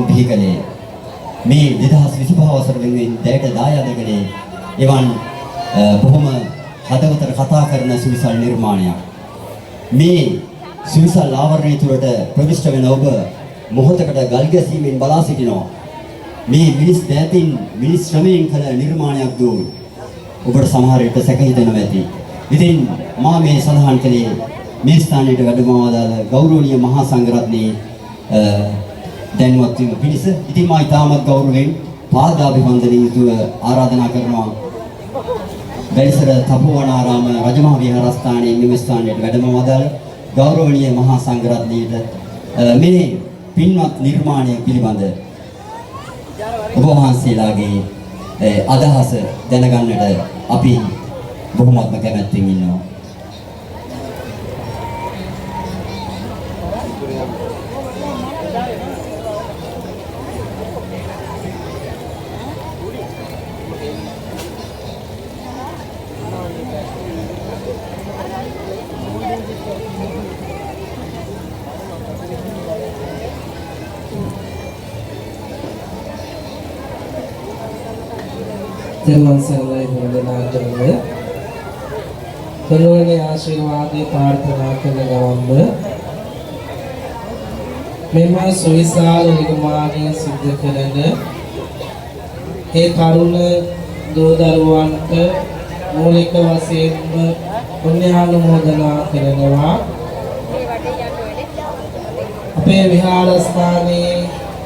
බිහිකලේ මේ 2025 වසර වෙනුවෙන් දැයට දායාදකලේ එවන් බොහොම හදවතට කතා කරන සුවිසල් නිර්මාණයක්. මේ සුවිසල් ආවරණය තුළට ප්‍රවිෂ්ඨ වෙන ඔබ මොහොතකට ගල් ගැසීමෙන් බලා සිටිනවා. මේ මිනිස් දෑතින් මිනිස් ශ්‍රමයෙන් කළ නිර්මාණයක් දෝ ඔබට සමහර විට සැක හිතෙනවා ඇති. ඉතින් මා මේ සඳහන් කළේ මේ ස්ථානයට වැඩමවදාළ ගෞරවනීය මහා සංඝරත්නයේ දැනුවත් වීම පිණිස. ඉතින් මා ඉතාමත් ගෞරවයෙන් පාදාභිවන්දනයෙන් යුතුව ආරාධනා කරනවා වැලිසර තපෝවනාරාම රජමහා විහාරස්ථානයේ මෙම ස්ථානයට වැඩමවදාළ ගෞරවනීය මහා සංඝරත්නයට මේ පින්වත් නිර්මාණය පිළිබඳ ඔබ වහන්සේලාගේ අදහස දැනගන්නට අපි බොහොමත්ම කැමැත්තෙන් ඉන්නවා. තෙරුවන් සරණයි වන්දනාකරන තෙරුවන්ගේ ආශිර්වාදේ ප්‍රාර්ථනා කරන ගමන්ම මෙම සුවිශාල නිර්මාණය සිදු කරන ඒ තරුණ දූ දරුවන්ට මූලික වශයෙන්ම පුණ්‍යානුමෝදනා කරනවා. අපේ විහාරස්ථානයේ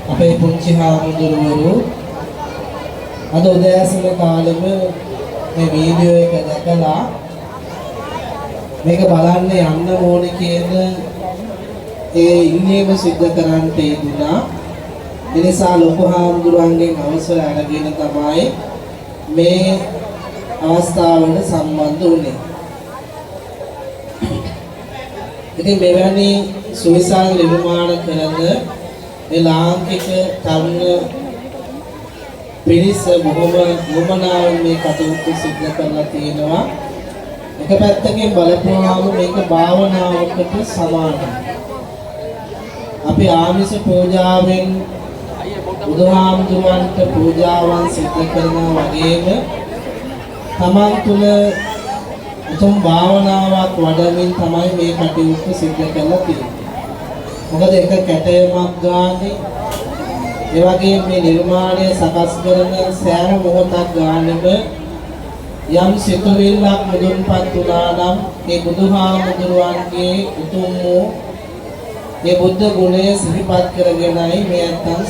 අපේ පුංචි හාමුදුරුවෝ අද උදෑසන කාලෙම මේ වීඩියෝ එක දැකලා මේක බලන්න යන්න ඕනේ කියන ඒ ඉල්ලීම සිද්ධ කරන්නට යෙදුණා. ඒ නිසා ලොකු හාමුදුරුවන්ගෙන් අවසර අරගෙන තමයි මේ අවස්ථාවට සම්බන්ධ වුණේ. ඉතින් මෙවැනි සුවිශාල නිර්මාණ කරන මේ ලාංකික තරුණ පිරිස බොහොම වමනාවෙන් මේ කටයුතු සිදු කරලා තියෙනවා. එක පැත්තකින් බලපුවාම මේක භාවනාවකට සමානයි. අපි ආමිෂ පූජාවෙන් බුදුහාමුදුරන්ට පූජාවන් සිදු කරනවා වගේම තමන් තුළ උතුම් භාවනාවක් වඩමින් තමයි මේ කටයුතු සිදු කරලා තියෙන්නේ. මොකද එක කැටයමක් ගානේ ඒ වගේම මේ නිර්මාණය සකස් කරන සෑම මොහොතක් ගානෙම යම් සිතුවිල්ලක් මුදුන්පත් වුණා නම් ඒ බුදුහාමුදුරුවන්ගේ උතුම් වූ මේ බුද්ධ ගුණය සිහිපත් කරගෙනයි මේ අත්යන්